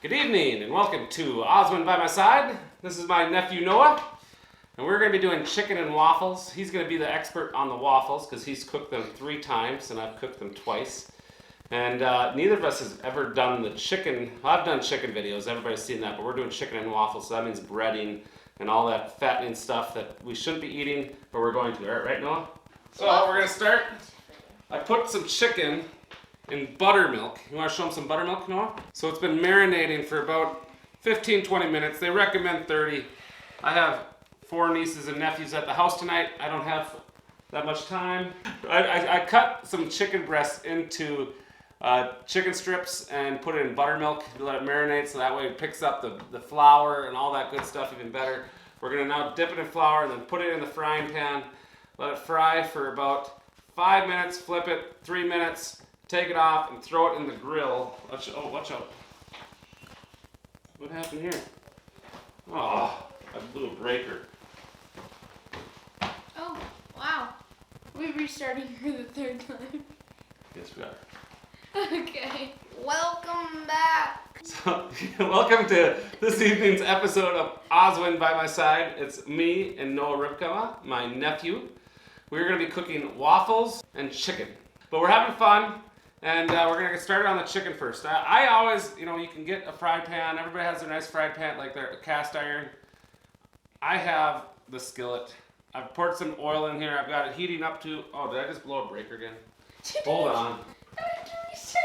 Good evening and welcome to Osmond by my side. This is my nephew Noah, and we're going to be doing chicken and waffles. He's going to be the expert on the waffles because he's cooked them 3 times and I've cooked them twice. And neither of us has ever done the chicken. Well, I've done chicken videos, everybody's seen that, but we're doing chicken and waffles, so that means breading and all that fattening stuff that we shouldn't be eating, but we're going to. Right, Noah? So we're going to start. I put some chicken in buttermilk. You want to show them some buttermilk, Noah? So it's been marinating for about 15-20 minutes. They recommend 30. I have 4 nieces and nephews at the house tonight. I don't have that much time. I cut some chicken breasts into chicken strips and put it in buttermilk to let it marinate so that way it picks up the flour and all that good stuff even better. We're going to now dip it in flour and then put it in the frying pan. Let it fry for about 5 minutes, flip it, 3 minutes. Take it off and throw it in the grill. Watch out. What happened here? Oh, I blew a breaker. Oh, wow. We're restarting for the 3rd time. Yes, we are. Okay. Welcome back. So, welcome to this evening's episode of Oswin by my side. It's me and Noah Ripkama, my nephew. We're going to be cooking waffles and chicken. But we're having fun. And we're going to get started on the chicken first. I always, you can get a fry pan. Everybody has a nice fry pan, like their cast iron. I have the skillet. I've poured some oil in here. I've got it heating up to, oh, did I just blow a breaker again? Hold on. It's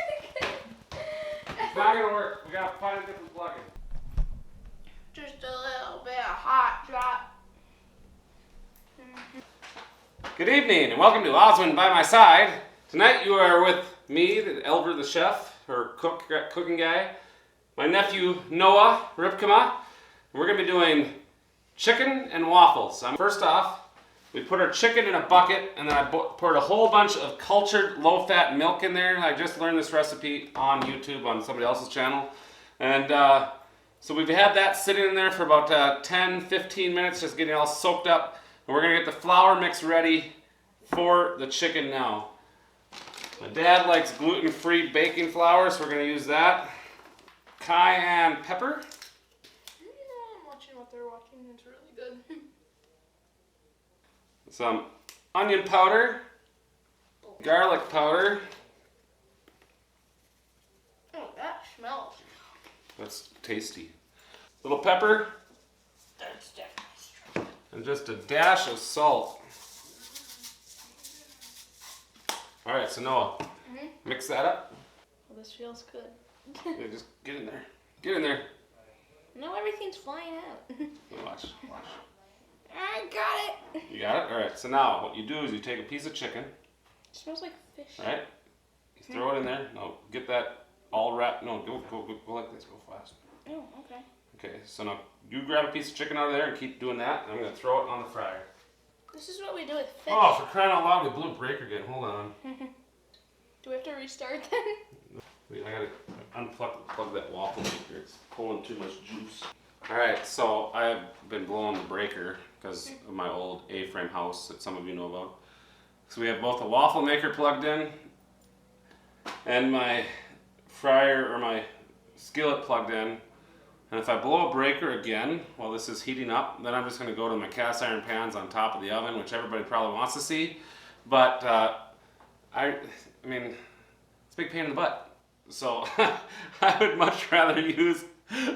not going to work. We got to find a different plug-in. Just a little bit of hot drop. Good evening and welcome to Oswin by my side. Tonight you are with me, the Elver the chef, or cooking guy, my nephew Noah Ripkama. We're going to be doing chicken and waffles. First off, we put our chicken in a bucket and then I poured a whole bunch of cultured low-fat milk in there. I just learned this recipe on YouTube on somebody else's channel. And so we've had that sitting in there for about 10-15 minutes, just getting it all soaked up. And we're going to get the flour mix ready for the chicken now. My dad likes gluten-free baking flour, so we're going to use that. Cayenne pepper. I'm watching what they're watching. It's really good. Some onion powder. Garlic powder. Oh, that smells. That's tasty. Little pepper. That's definitely strong. And just a dash of salt. All right, so Noah, mix that up. Well, this feels good. Yeah, just get in there. Get in there. No, everything's flying out. Watch. I got it. You got it? All right, so now what you do is you take a piece of chicken. It smells like fish. All right? You throw it in there. No, get that all wrapped. No, go like this. Go fast. Oh, okay. Okay, so now you grab a piece of chicken out of there and keep doing that. And I'm going to throw it on the fryer. This is what we do with fish. Oh, for crying out loud, we blew a breaker again. Hold on. Do we have to restart then? Wait, I gotta plug that waffle maker. It's pulling too much juice. Alright, so I've been blowing the breaker because of my old A-frame house that some of you know about. So we have both a waffle maker plugged in and my fryer or my skillet plugged in. And if I blow a breaker again while this is heating up, then I'm just going to go to my cast iron pans on top of the oven, which everybody probably wants to see. But I mean, it's a big pain in the butt. So I would much rather use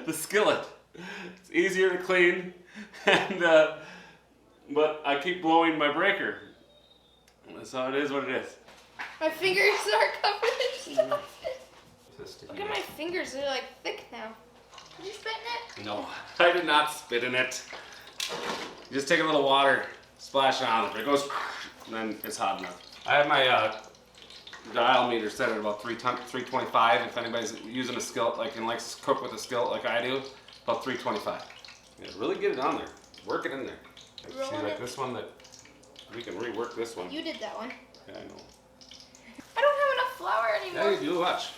the skillet. It's easier to clean, and but I keep blowing my breaker. So it is what it is. My fingers are covered in stuff. Look at my fingers, they're like thick now. Did you spit in it? No, I did not spit in it. You just take a little water, splash it on it. It goes, and then it's hot enough. I have my dial meter set at about 325. If anybody's using a skillet, and likes to cook with a skillet like I do, about 325. Yeah, really get it on there. Work it in there. See, like this one that we can rework this one. You did that one. Yeah, I know. I don't have enough flour anymore. Yeah, you do. Watch.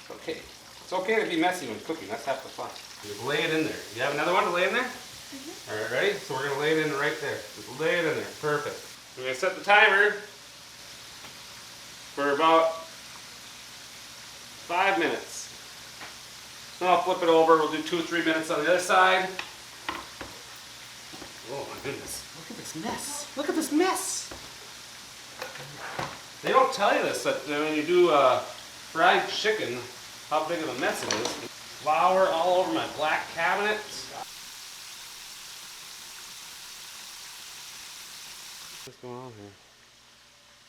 It's okay. It's okay to be messy when cooking. That's half the fun. Just lay it in there. You have another one to lay in there? All right, ready? So we're going to lay it in right there. Just lay it in there. Perfect. We're going to set the timer for about 5 minutes. Then I'll flip it over. We'll do 2 or 3 minutes on the other side. Oh my goodness. Look at this mess. Look at this mess. They don't tell you this, that when you do fried chicken, how big of a mess it is. Flour all over my black cabinet. What's going on here?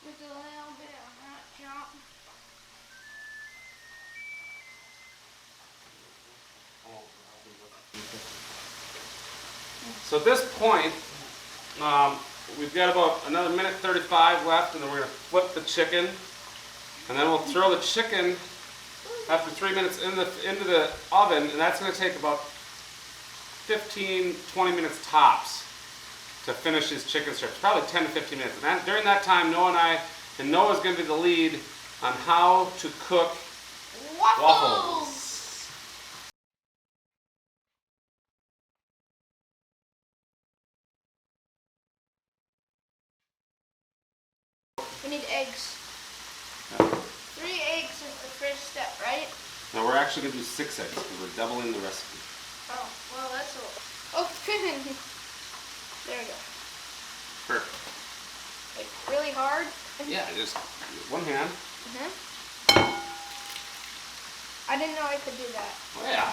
Just a little bit of hot chop. So at this point, we've got about another minute 35 left, and then we're going to flip the chicken, and then we'll throw the chicken after 3 minutes into the oven, and that's going to take about 15-20 minutes tops to finish his chicken strips. Probably 10 to 15 minutes. And during that time, Noah's going to be the lead on how to cook waffles. We need eggs. Yeah. 3 eggs is the first step, right? Now we're actually going to do 6 eggs because we're doubling the recipe. Oh, well that's a... Oh, there we go. Perfect. Like really hard? Yeah, just one hand. I didn't know I could do that. Oh yeah.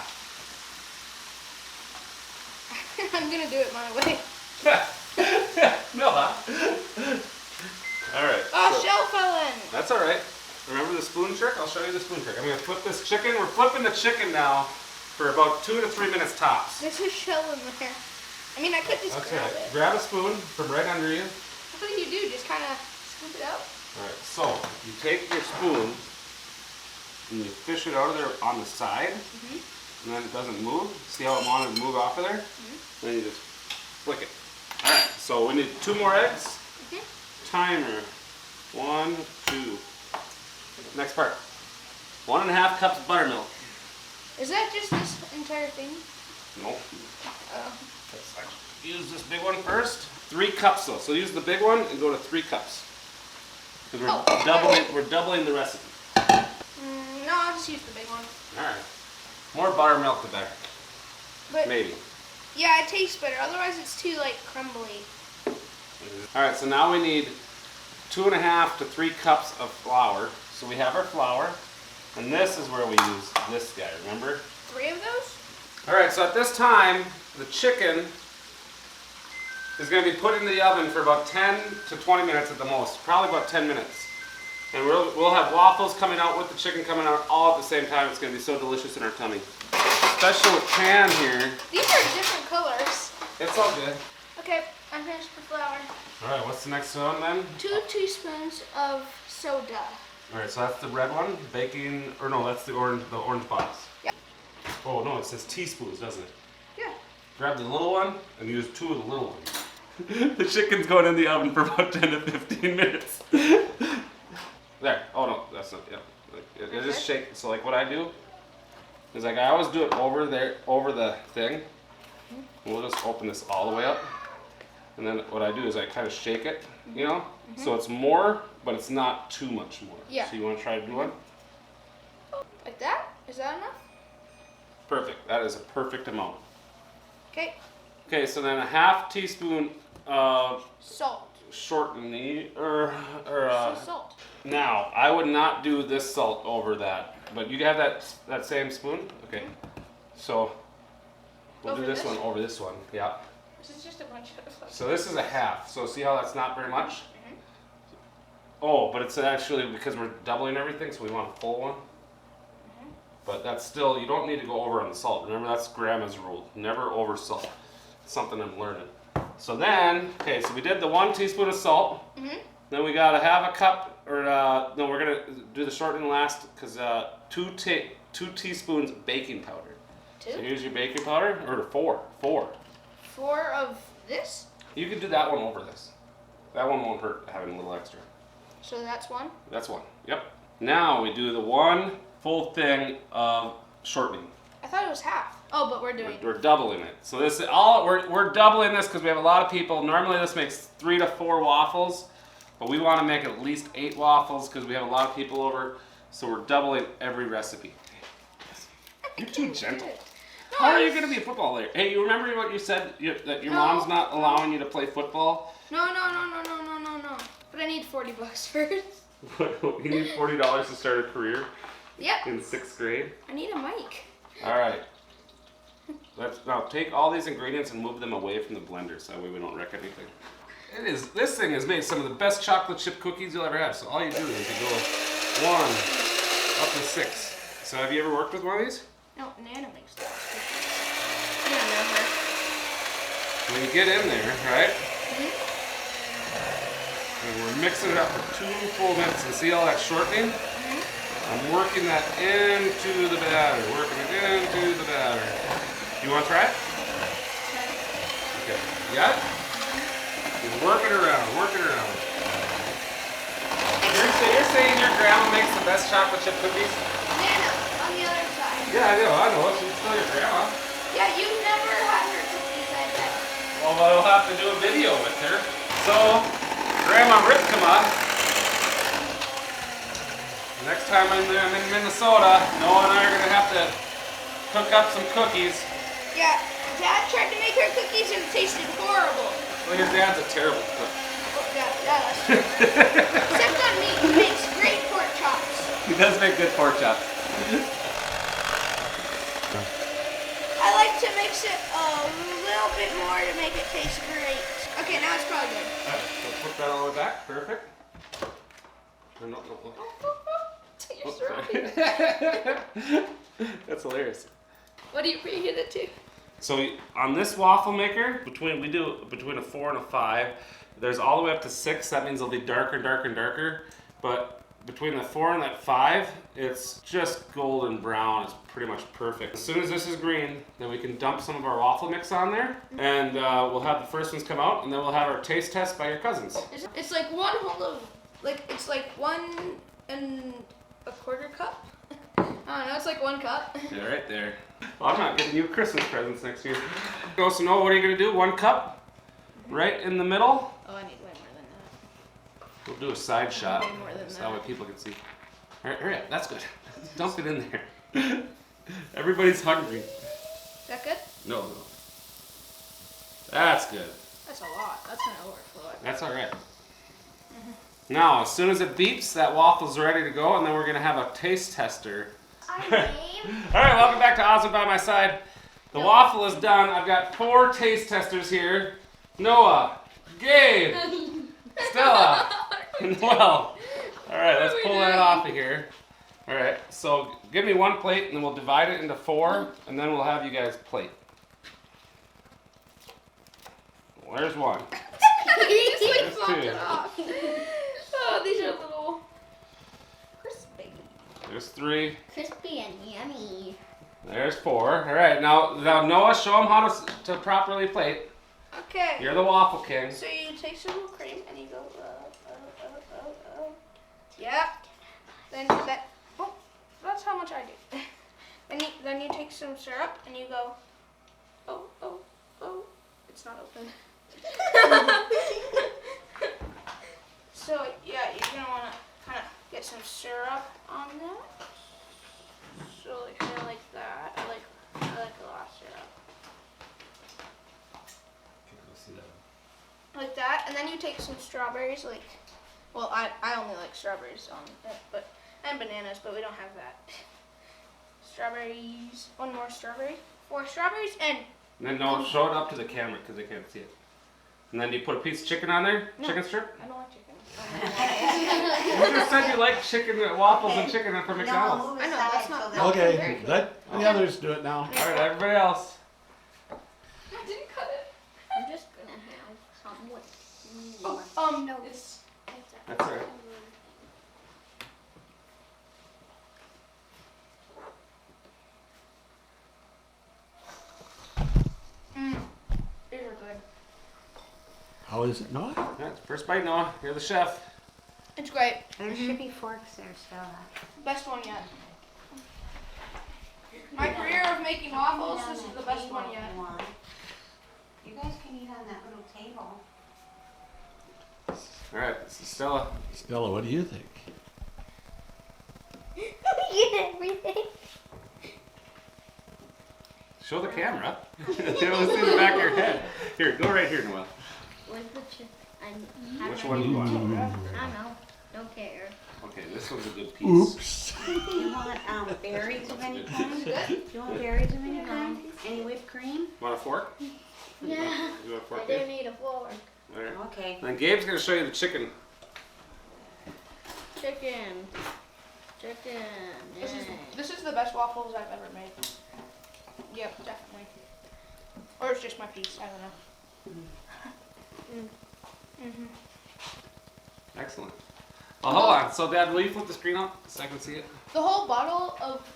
I'm gonna do it my way. Noah. All right. Oh, shell fell in. That's all right. Remember the spoon trick? I'll show you the spoon trick. I'm going to flip this chicken. We're flipping the chicken now for about 2 to 3 minutes tops. There's a shell in there. I mean, I could just grab it. Grab a spoon from right under you. What do you do? Just kind of scoop it out? All right. So you take your spoon and you fish it out of there on the side, and then it doesn't move. See how it wanted to move off of there? Then you just flick it. All right. So we need 2 more eggs. Timer. 1, 2. Next part. 1.5 cups of buttermilk. Is that just this entire thing? Nope. Oh. Let's use this big one first. 3 cups though. So use the big one and go to 3 cups. Because we're doubling the recipe. No, I'll just use the big one. All right. More buttermilk the better. But maybe. Yeah, it tastes better. Otherwise, it's too like crumbly. All right. So now we need 2.5 to 3 cups of flour. So we have our flour, and this is where we use this guy. Remember? 3 of those? All right. So at this time, the chicken is going to be put in the oven for about 10 to 20 minutes at the most. Probably about 10 minutes. And we'll have waffles coming out with the chicken coming out all at the same time. It's going to be so delicious in our tummy. Especially with pan here. These are different colors. It's all good. Okay, I finished the flour. All right, what's the next one then? 2 teaspoons of soda. All right, so that's the red one. Baking, or no, that's the orange box. Yeah. Oh no, it says teaspoons, doesn't it? Yeah. Grab the little one and use 2 of the little ones. The chicken's going in the oven for about 10 to 15 minutes. There. Oh no, that's not. Yeah. It just shake. So like what I do is like I always do it over there, over the thing. We'll just open this all the way up, and then what I do is I kind of shake it, you know, so it's more, but it's not too much more. Yeah. So you want to try to do one? Like that? Is that enough? Perfect. That is a perfect amount. Okay. Okay. So then a half teaspoon of Salt. shortening Salt. Now, I would not do this salt over that, but you have that same spoon? Okay. So, we'll do this one over this one, yeah. This is just a bunch of... So this is a half, so see how that's not very much? Oh, but it's actually because we're doubling everything, so we want a full one. But that's still, you don't need to go over on the salt. Remember, that's grandma's rule. Never over salt. It's something I'm learning. So then, okay, so we did the 1 teaspoon of salt. Then we got to have a cup, or no, we're going to do the shortening last, because 2 teaspoons baking powder. 2? So here's your baking powder, or 4. 4 of this? You can do that one over this. That one won't hurt having a little extra. So that's 1? That's 1, yep. Now we do the 1 full thing of shortening. I thought it was half. Oh, but we're doing... We're doubling it. So this is all, we're doubling this because we have a lot of people. Normally this makes 3 to 4 waffles, but we want to make at least 8 waffles because we have a lot of people over. So we're doubling every recipe. You're too gentle. No, How are you going to be a football player? Hey, you remember what you said, that your mom's not allowing you to play football? No. But I need $40 first. You need $40 to start a career? Yep. In 6th grade? I need a mic. All right. Let's now take all these ingredients and move them away from the blender so that way we don't wreck anything. This thing has made some of the best chocolate chip cookies you'll ever have. So all you do is you go 1 up to 6. So have you ever worked with one of these? No, Nana makes those cookies. You don't know her. When you get in there, right? And we're mixing it up for 2 full minutes. And see all that shortening? I'm working that into the batter. Working it into the batter. You want to try it? Okay. You got it? Just work it around. Work it around. You're saying your grandma makes the best chocolate chip cookies? Nana, on the other side. Yeah, I know. She's still your grandma. Yeah, you never had her cookies, I bet. Well, I'll have to do a video with her. So, Grandma Ripkema. Next time I'm in Minnesota, Noah and I are going to have to cook up some cookies. Yeah, Dad tried to make her cookies and it tasted horrible. Well, your dad's a terrible cook. Oh, yeah, that's true. Except on me, he makes great pork chops. He does make good pork chops. I like to mix it a little bit more to make it taste great. Okay, now it's probably good. All right, so put that all the way back. Perfect. No. You're surrounded. That's hilarious. What do you preheat it to? So on this waffle maker, we do between a 4 and a 5. There's all the way up to 6. That means it'll be darker, darker, and darker. But between the 4 and that 5, it's just golden brown. It's pretty much perfect. As soon as this is green, then we can dump some of our waffle mix on there, and we'll have the first ones come out, and then we'll have our taste test by your cousins. It's like one whole of, it's like 1 1/4 cup. I don't know, it's like 1 cup. Yeah, right there. Well, I'm not getting you Christmas presents next year. Go, so Noah, what are you gonna do? 1 cup, right in the middle. Oh, I need way more than that. We'll do a side shot, Way more than so that. that way people can see. All right, hurry up. That's good. Dump it in there. Everybody's hungry. Is that good? No. That's good. That's a lot. That's gonna overflow it. That's all right. Now, as soon as it beeps, that waffle's ready to go, and then we're gonna have a taste tester. All right, welcome back to Awesome by my side. The waffle is done. I've got 4 taste testers here. Noah, Gabe, Stella, and Noel. All right, let's pull that off of here. All right, so give me 1 plate, and then we'll divide it into 4, and then we'll have you guys plate. Well, there's 1. You just like There's flopped 2. it off. Oh, these are little crispy. There's 3. Crispy and yummy. There's 4. All right, now Noah, show them how to properly plate. Okay. You're the waffle king. So you take some cream and you go Yep. Then that. Oh, that's how much I do. Then you take some syrup and you go. Oh. It's not open. So yeah, you're gonna wanna kind of get some syrup on that. So kind of like that. I like a lot of syrup. Like that, and then you take some strawberries, well, I only like strawberries on it, and bananas, but we don't have that. Strawberries, 1 more strawberry, 4 strawberries, and then no, show it up to the camera because they can't see it. And then you put a piece of chicken on there, No. chicken strip. I don't like chicken. You just said you like chicken waffles and chicken from McDonald's. No, move I know, aside that's not- so that- no. Okay, Very good. let the others do it now. All right, everybody else. I didn't cut it. I'm just gonna have some with No. It's That's all right. These are good. How is it not? All right, first bite, Noah. You're the chef. It's great. There should be forks there still. Best one yet. My career of making waffles, this is the best one yet. You guys can eat on that little table. All right, this is Stella. Stella, what do you think? Show the camera. They don't see the back of your head. Here, go right here, Noah. Where's the Which one do you want? I don't know. Don't care. Okay, this one's a good piece. Oops. Do you want berries of any kind? Do you want berries of any kind? Any whipped cream? Want a fork? Yeah. You want a fork? I do need a fork. There. Okay. Then Gabe's gonna show you the chicken. Chicken. Chicken. This is the best waffles I've ever made. Yep, definitely. Or it's just my piece. I don't know. Excellent. Well, hold on. So, Dad, will you flip the screen up so I can see it? The whole bottle of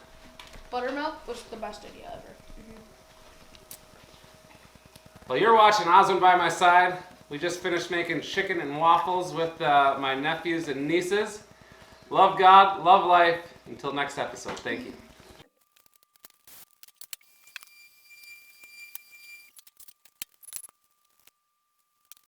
buttermilk was the best idea ever. Well, you're watching Osmond by my side. We just finished making chicken and waffles with my nephews and nieces. Love God, love life. Until next episode. Thank you.